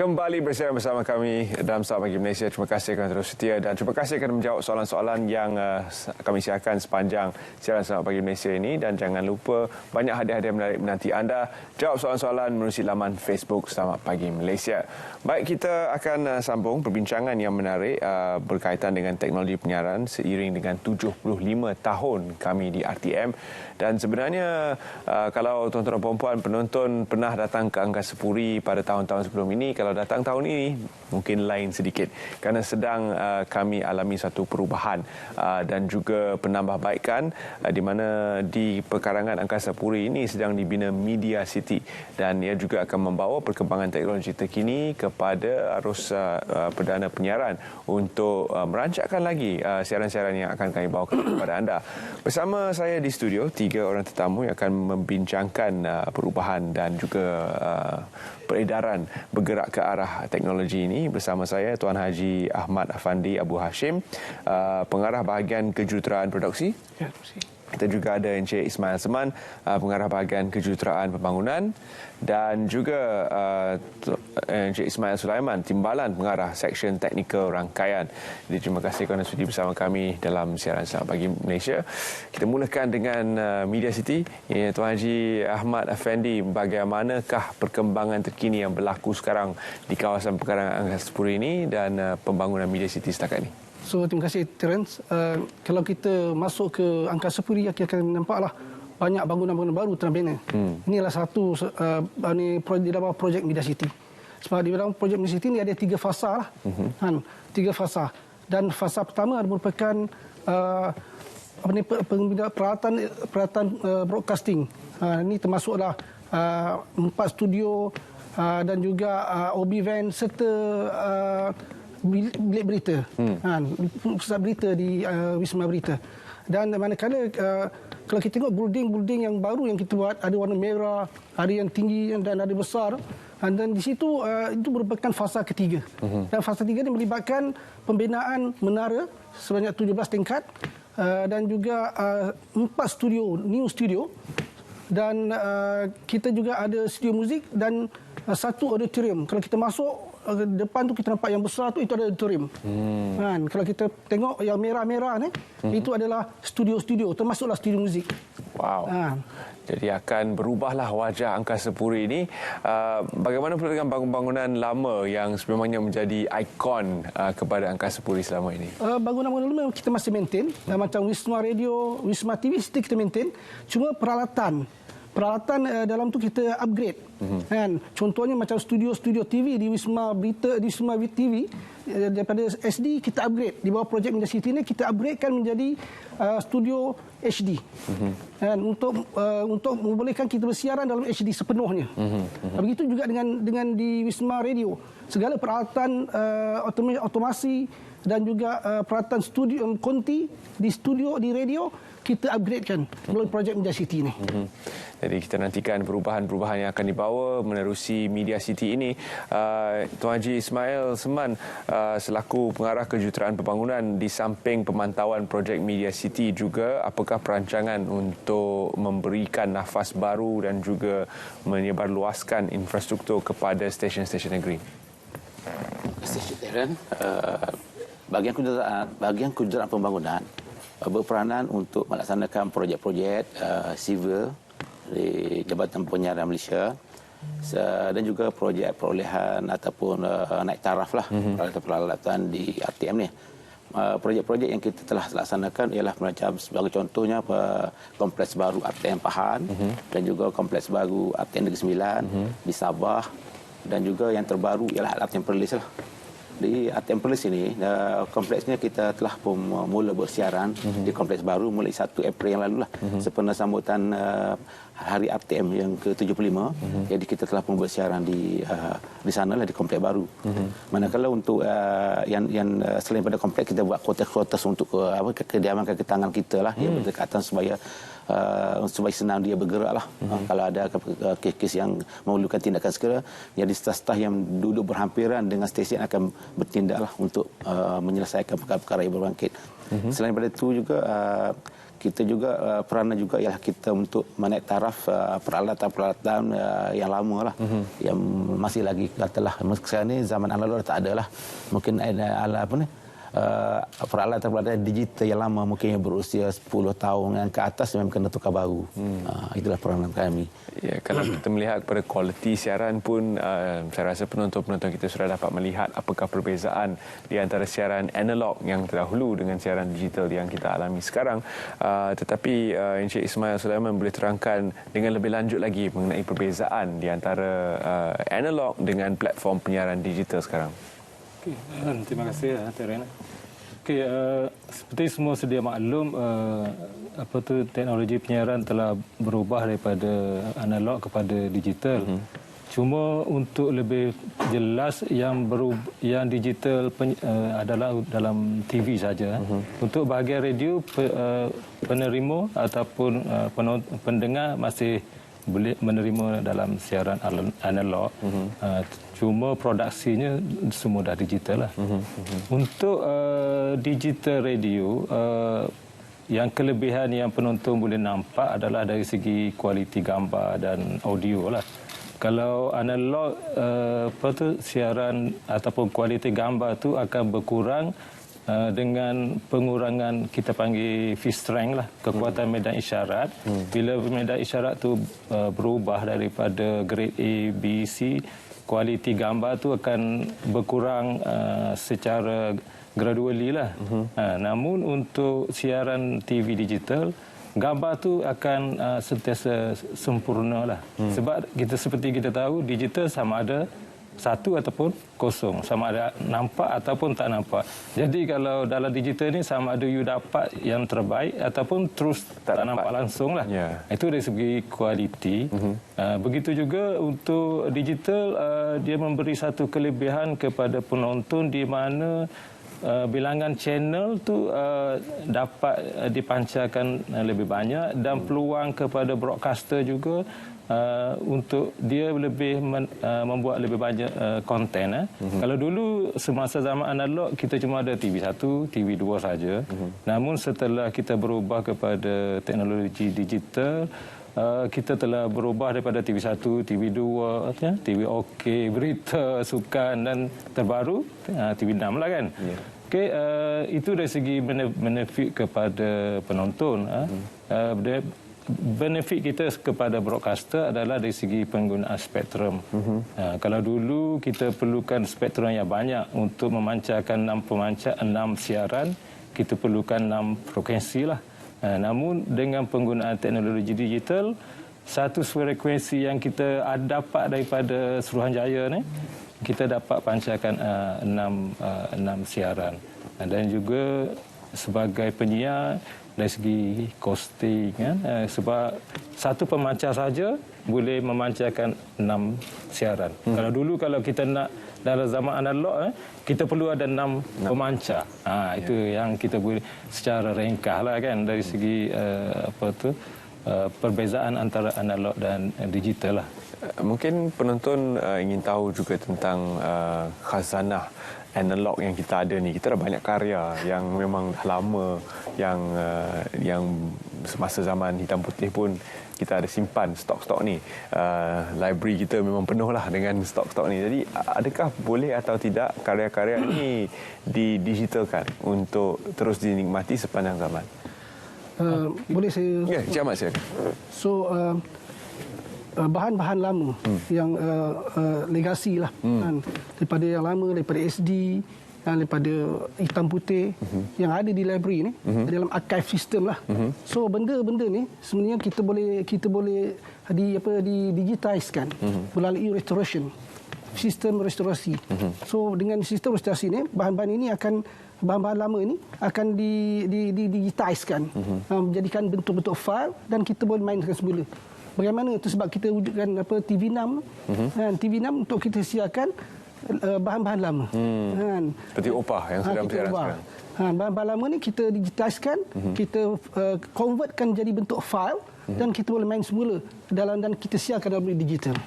Kembali bersama kami dalam Selamat Pagi Malaysia. Terima kasih kerana terus setia dan terima kasih kerana menjawab soalan-soalan yang kami siarkan sepanjang siaran Selamat Pagi Malaysia ini. Dan jangan lupa banyak hadiah-hadiah menarik menanti anda. Jawab soalan-soalan menerusi laman Facebook Selamat Pagi Malaysia. Baik, kita akan sambung perbincangan yang menarik berkaitan dengan teknologi penyiaran seiring dengan 75 tahun kami di RTM. Dan sebenarnya kalau tuan-tuan dan puan-puan penonton pernah datang ke Angkasa Puri pada tahun-tahun sebelum ini, kalau datang tahun ini mungkin lain sedikit kerana sedang kami alami satu perubahan dan juga penambahbaikan di mana di perkarangan Angkasa Puri ini sedang dibina Media City dan ia juga akan membawa perkembangan teknologi terkini kepada arus perdana penyiaran untuk merancakkan lagi siaran-siaran yang akan kami bawa kepada anda. Bersama saya di studio 3 orang tetamu yang akan membincangkan perubahan dan juga peredaran bergerak ke arah teknologi ini. Bersama saya Tuan Haji Ahmad Afandi Abu Hashim, pengarah bahagian kejuruteraan produksi. Ya, terima kasih. Kita juga ada Encik Ismail Seman, pengarah bahagian kejuruteraan pembangunan, dan juga Encik Ismail Sulaiman, timbalan pengarah seksyen teknikal rangkaian. Jadi terima kasih kerana sudi bersama kami dalam siaran Selamat Pagi Malaysia. Kita mulakan dengan Media City. Ya, Tuan Haji Ahmad Afandi, bagaimanakah perkembangan terkini yang berlaku sekarang di kawasan perkarangan Angkasa Puri ini dan pembangunan Media City setakat ini? So, terima kasih Terence. Kalau kita masuk ke Angkasa Puri, kita akan nampaklah banyak bangunan-bangunan baru terbina. Inilah satu di dalam projek Media City. Sebab di dalam projek Media City ini ada 3 fasa lah. 3 fasa. Dan fasa pertama merupakan peralatan broadcasting. Ini termasuklah 4 studio dan juga OB van serta bilik berita, pusat berita di Wisma Berita. Dan manakala kalau kita tengok building yang baru yang kita buat, ada warna merah, ada yang tinggi dan ada besar, dan di situ itu merupakan fasa ketiga. Dan fasa ketiga ini melibatkan pembinaan menara sebanyak 17 tingkat dan juga 4 studio, new studio, dan kita juga ada studio muzik dan 1 auditorium. Kalau kita masuk depan tu kita nampak yang besar tu, itu ada auditorium. Kalau kita tengok yang merah-merah ni, itu adalah studio-studio, termasuklah studio muzik. Wow. Jadi akan berubahlah wajah Angkasa Puri ini. Bagaimana pula dengan bangunan-bangunan lama yang sebenarnya menjadi ikon kepada Angkasa Puri selama ini? Bangunan-bangunan lama kita masih maintain. Macam Wisma Radio, Wisma TV kita maintain. Cuma peralatan dalam tu kita upgrade. Contohnya macam studio TV di Wisma Berita, di Wisma TV, daripada SD kita upgrade. Di bawah projek Media City ini kita upgradekan menjadi studio HD. Untuk membolehkan kita bersiaran dalam HD sepenuhnya. Begitu juga dengan di Wisma Radio. Segala peralatan otomasi dan juga peralatan studio konti di studio di radio kita upgradekan melalui projek Media City ini. Jadi kita nantikan perubahan-perubahan yang akan dibawa menerusi Media City ini. Tuan Haji Ismail Seman, selaku pengarah kejuruteraan pembangunan, di samping pemantauan projek Media City juga, apakah perancangan untuk memberikan nafas baru dan juga menyebarluaskan infrastruktur kepada stesen-stesen negeri? Terima kasih, Darren. Bahagian kejuruteraan pembangunan berperanan untuk melaksanakan projek-projek civil di Jabatan Penyiaran Malaysia dan juga projek perolehan ataupun naik taraf lah, peralatan-peralatan di RTM ni. Projek-projek yang kita telah laksanakan ialah macam sebagai contohnya kompleks baru RTM Pahan dan juga kompleks baru RTM Negeri Sembilan di Sabah, dan juga yang terbaru ialah RTM Perlis lah. Di RTM Perlis ini, kompleksnya kita telah pun mula bersiaran di kompleks baru mulai 1 April yang lalu lah, sempena sambutan Hari RTM yang ke-75. Jadi kita telah pun bersiaran di sana lah, di kompleks baru. Manakala untuk yang selain pada kompleks, kita buat kotak-kotak untuk kediaman kaki tangan kita lah, yang berdekatan supaya senang dia bergerak lah. Kalau ada kes-kes yang memerlukan tindakan segera, jadi staf-staf yang duduk berhampiran dengan stesen akan bertindak lah untuk menyelesaikan perkara-perkara yang berbangkit. Selain daripada itu juga kita juga peranan juga ialah kita untuk menaik taraf peralatan-peralatan yang lama lah, yang masih lagi katalah sekarang ni zaman analog tak ada lah, mungkin ada peralatan-peralatan digital yang lama mungkin yang berusia 10 tahun yang ke atas memang kena tukar baru. Itulah peranan kami. Ya, kalau kita melihat kepada kualiti siaran pun, saya rasa penonton-penonton kita sudah dapat melihat apakah perbezaan di antara siaran analog yang terdahulu dengan siaran digital yang kita alami sekarang. Tetapi Encik Ismail Sulaiman boleh terangkan dengan lebih lanjut lagi mengenai perbezaan di antara analog dengan platform penyiaran digital sekarang. Okay. Terima kasih Terena. Okay, seperti semua sedia maklum, teknologi penyiaran telah berubah daripada analog kepada digital. Cuma untuk lebih jelas yang digital adalah dalam TV saja. Untuk bahagian radio, penerima ataupun pendengar masih boleh menerima dalam siaran analog. Cuma produksinya semua dah digital lah. Untuk digital radio, yang kelebihan yang penonton boleh nampak adalah dari segi kualiti gambar dan audio lah. Kalau analog, siaran ataupun kualiti gambar tu akan berkurang dengan pengurangan kita panggil field strength lah, kekuatan medan isyarat. Bila medan isyarat tu berubah daripada grade A, B, C, kualiti gambar tu akan berkurang secara gradually lah. Namun untuk siaran TV digital, gambar tu akan sentiasa sempurna lah. Sebab seperti kita tahu, digital sama ada satu ataupun kosong, sama ada nampak ataupun tak nampak. Jadi kalau dalam digital ni sama ada you dapat yang terbaik ataupun terus tak nampak langsung lah. Itu dari segi kualiti. Begitu juga untuk digital, dia memberi satu kelebihan kepada penonton di mana bilangan channel tu dapat dipancarkan lebih banyak, dan peluang kepada broadcaster juga untuk dia lebih membuat lebih banyak konten. Kalau dulu semasa zaman analog kita cuma ada TV1, TV2 saja. Namun setelah kita berubah kepada teknologi digital, kita telah berubah daripada TV1, TV2, TV OK, berita, sukan dan terbaru TV6 lah kan. Okay, itu dari segi benefit kepada penonton. Benefit kita kepada broadcaster adalah dari segi penggunaan spektrum. Kalau dulu kita perlukan spektrum yang banyak untuk memancarkan 6 siaran, kita perlukan 6 frekuensi lah. Namun dengan penggunaan teknologi digital, satu frekuensi yang kita dapat daripada Suruhanjaya ni, kita dapat pancarkan 6 siaran. Dan juga sebagai penyiar, dari segi costing, sebab satu pemancar saja boleh memancarkan 6 siaran. Kalau kita nak dalam zaman analog, kita perlu ada 6 pemancar. Itu yang kita boleh secara ringkas lah kan, dari segi perbezaan antara analog dan digital lah. Mungkin penonton ingin tahu juga tentang khazanah analog yang kita ada ni. Kita ada banyak karya yang memang dah lama, yang semasa zaman hitam putih pun kita ada simpan stok-stok ni. Library kita memang penuh lah dengan stok-stok ni. Jadi adakah boleh atau tidak karya-karya ni didigitalkan untuk terus dinikmati sepanjang zaman? Boleh saya? Ya, Jamat saya. So bahan-bahan lama yang legasi lah, daripada yang lama, daripada SD, daripada hitam putih yang ada di library ni, dalam archive system lah. So benda-benda ni sebenarnya kita boleh digitizekan melalui restoration, sistem restorasi. So dengan sistem restorasi ni, bahan-bahan lama ini akan digitizekan, menjadikan bentuk-bentuk file dan kita boleh mainkan semula. Bagaimana itu? Sebab kita wujudkan TV6, TV6 untuk kita siarkan bahan-bahan lama. Seperti opah yang sedang bersiaran sekarang. Bahan-bahan lama ni kita digitizekan, kita convertkan jadi bentuk file dan kita boleh main semula dan kita siarkan dalam digital.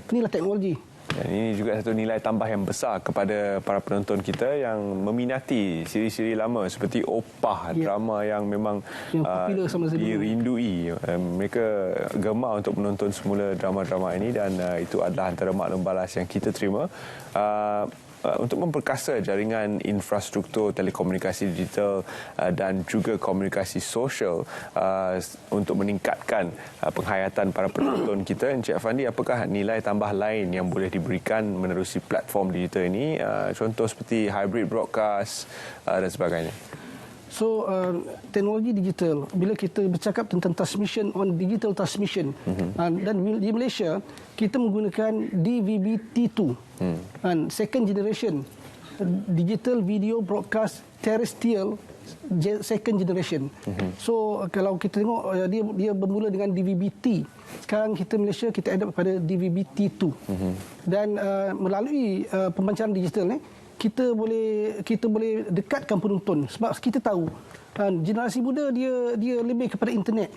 Inilah teknologi. Dan ini juga satu nilai tambah yang besar kepada para penonton kita yang meminati siri-siri lama seperti Opah, drama yang memang dirindui. Mereka gemar untuk menonton semula drama-drama ini dan itu adalah antara maklum balas yang kita terima. Untuk memperkasa jaringan infrastruktur telekomunikasi digital dan juga komunikasi sosial untuk meningkatkan penghayatan para penonton kita. Encik Afandi, apakah nilai tambah lain yang boleh diberikan menerusi platform digital ini? Contoh seperti hybrid broadcast dan sebagainya. So, teknologi digital, bila kita bercakap tentang transmission on digital transmission, dan di Malaysia, kita menggunakan DVB-T2, second generation, digital video broadcast terrestrial second generation. So, kalau kita tengok, dia bermula dengan DVB-T. Sekarang kita Malaysia, kita adapt pada DVB-T2. Dan melalui pemancaran digital ni, kita boleh dekatkan penonton sebab kita tahu generasi muda dia lebih kepada internet,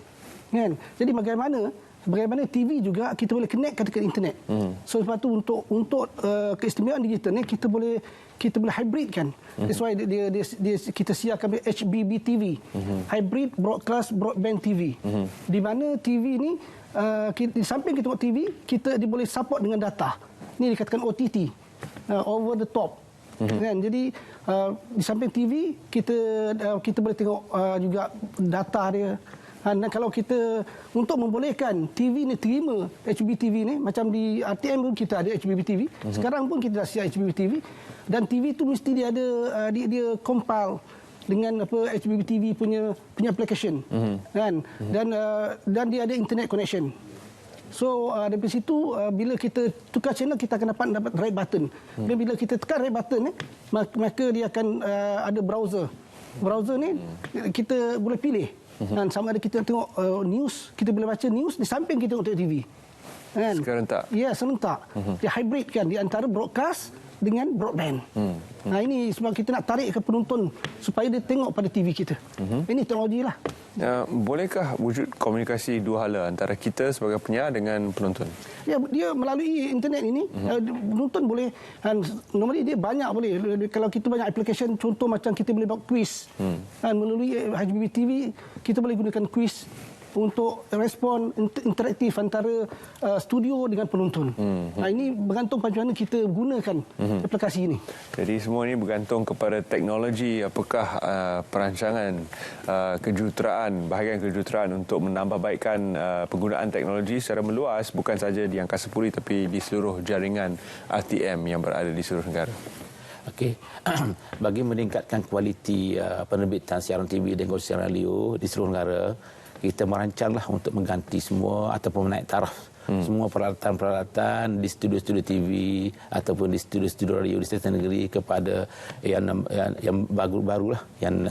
kan. Jadi bagaimana TV juga kita boleh connectkan ke internet. So sebab tu untuk keistimewaan digital ni kita boleh hybridkan. That's why kita siarkan HBB TV, hybrid broadcast broadband TV. Di mana TV ni di samping kita tengok TV, dia boleh support dengan data. Ni dikatakan OTT, over the top. Kan? Jadi di samping TV kita boleh tengok juga data dia. Dan kalau kita untuk membolehkan TV ni terima HBB TV ni, macam di RTM pun kita ada HBB TV. Sekarang pun kita dah siap HBB TV, dan TV tu mesti dia ada dia compile dengan HBB TV punya application, kan. Dan dia ada internet connection. So dari situ bila kita tukar channel, kita akan dapat right button. Dan bila kita tekan right button ni, maka dia akan ada browser. Browser ni kita boleh pilih. Dan sama ada kita tengok news, kita boleh baca news di samping kita tengok TV. Kan? Serentak. Ya, serentak. Dia hybrid kan di antara broadcast dengan broadband. Nah, ini sebab kita nak tarik ke penonton supaya dia tengok pada TV kita. Ini teknologi lah. Bolehkah wujud komunikasi dua hala antara kita sebagai penyiar dengan penonton? Ya, dia melalui internet ini, penonton boleh, normally dia banyak boleh. Kalau kita banyak aplikasi, contoh macam kita boleh buat quiz. Melalui HBB TV, kita boleh gunakan quiz untuk respon interaktif antara studio dengan penonton. Nah, ini bergantung pada mana kita gunakan aplikasi ini. Jadi semua ini bergantung kepada teknologi, apakah perancangan kejuruteraan, bahagian kejuruteraan untuk menambahbaikkan penggunaan teknologi secara meluas, bukan saja di Angkasa Puri tapi di seluruh jaringan RTM yang berada di seluruh negara. Okey, bagi meningkatkan kualiti penerbitan siaran TV dan siaran radio di seluruh negara, kita merancanglah untuk mengganti semua ataupun menaik taraf semua peralatan-peralatan di studio-studio TV ataupun di studio-studio radio di stesen negeri kepada yang baru-baru lah. Yang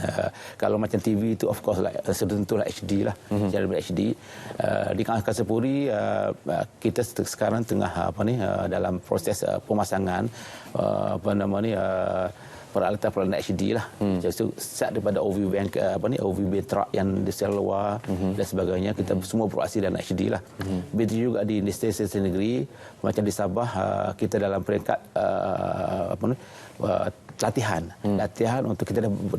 kalau macam TV itu of course lah, tentulah HD lah, siaran HD. Di Angkasa Puri kita sekarang tengah dalam proses pemasangan peralatan HD lah. Jadi start daripada OV bank OV truck yang di secara luar dan sebagainya, kita semua beroperasi dalam HD lah. Begitu juga di stesen negeri macam di Sabah, kita dalam peringkat latihan untuk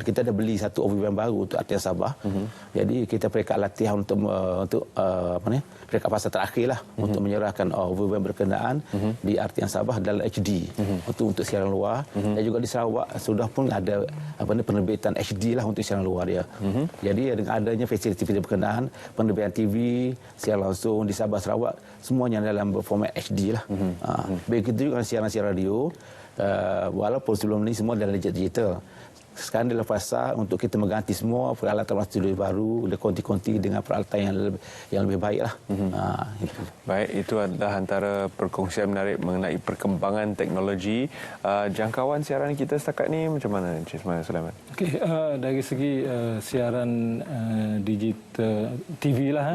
kita dah beli satu OV bank baru untuk RTM Sabah. Jadi kita peringkat latihan untuk peringkat fasa terakhir lah untuk menyerahkan OV bank berkenaan di RTM Sabah dalam HD untuk siaran luar. Dan juga di Sarawak sudah pun ada penerbitan HD lah untuk siaran luar dia. Jadi dengan adanya fasiliti berkenaan penerbitan TV siaran langsung di Sabah Sarawak semuanya dalam format HD lah. Begitu juga siaran-siaran radio. Walaupun sebelum ini semua dalam digital, sekarang dalam fasa untuk kita mengganti semua peralatan studio baru, konti-konti dengan peralatan yang lebih baik lah. Baik, itu adalah antara perkongsian menarik mengenai perkembangan teknologi. Jangkauan siaran kita setakat ni macam mana, Encik Ismail Sulaiman? Okey, dari segi siaran digital TV lah.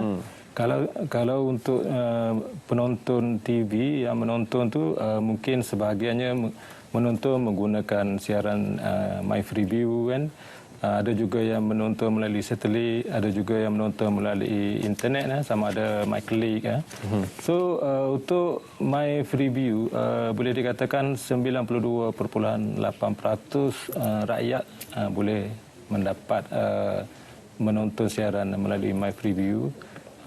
Kalau untuk penonton TV yang menonton tu mungkin sebahagiannya menonton menggunakan siaran My Freeview kan. Ada juga yang menonton melalui satelit, ada juga yang menonton melalui internet, sama ada MyClick. So untuk My Freeview boleh dikatakan 92.8% rakyat boleh mendapat menonton siaran melalui My Freeview.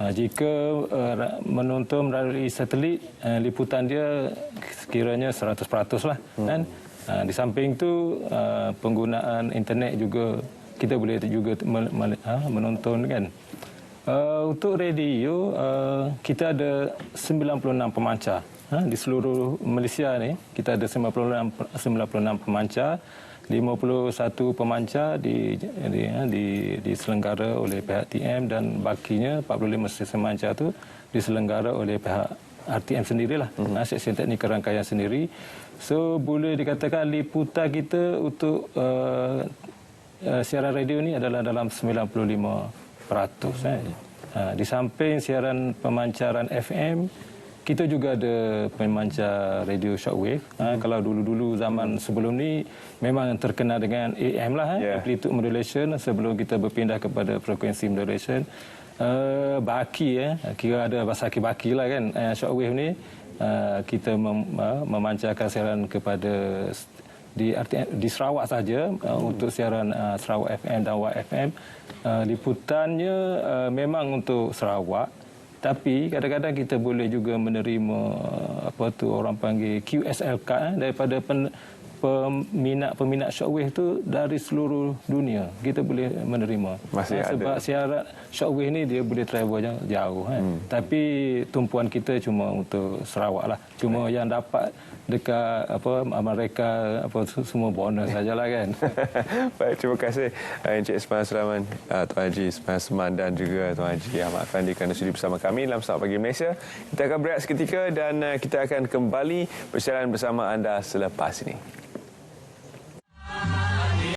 Jika menonton melalui satelit, liputan dia sekiranya 100% lah, kan? Di samping itu penggunaan internet juga kita boleh juga menonton, kan. Untuk radio kita ada 96 pemancar di seluruh Malaysia ni. Kita ada 96 pemancar, 51 pemancar diselenggara oleh pihak TM dan bakinya 45 stesen pemancar tu diselenggara oleh pihak RTM sendirilah, seksyen teknik rangkaian sendiri. So boleh dikatakan liputan kita untuk siaran radio ni adalah dalam 95%. Di samping siaran pemancaran FM, kita juga ada pemancar radio shortwave. Kalau dulu-dulu zaman sebelum ni memang terkenal dengan AM lah, amplitude modulation, sebelum kita berpindah kepada frekuensi modulation. Baki, kira ada baki lah, kan. Shortwave ni kita memancarkan siaran kepada di Sarawak saja, untuk siaran Sarawak FM dan Wak FM. Liputannya memang untuk Sarawak, tapi kadang-kadang kita boleh juga menerima orang panggil QSL card daripada peminat shortwave tu dari seluruh dunia. Kita boleh menerima. Sebab siaran shortwave ni dia boleh travel jauh, tapi tumpuan kita cuma untuk Sarawak lah. Cuma yang dapat dekat mereka semua bonus sajalah, kan. Baik, terima kasih Encik Ismail Sulaiman, Tuan Haji Ismail Seman dan juga Tuan Haji Ahmad Afandi kerana sudi bersama kami dalam Selamat Pagi Malaysia. Kita akan berehat seketika dan kita akan kembali bersiaran bersama anda selepas ini.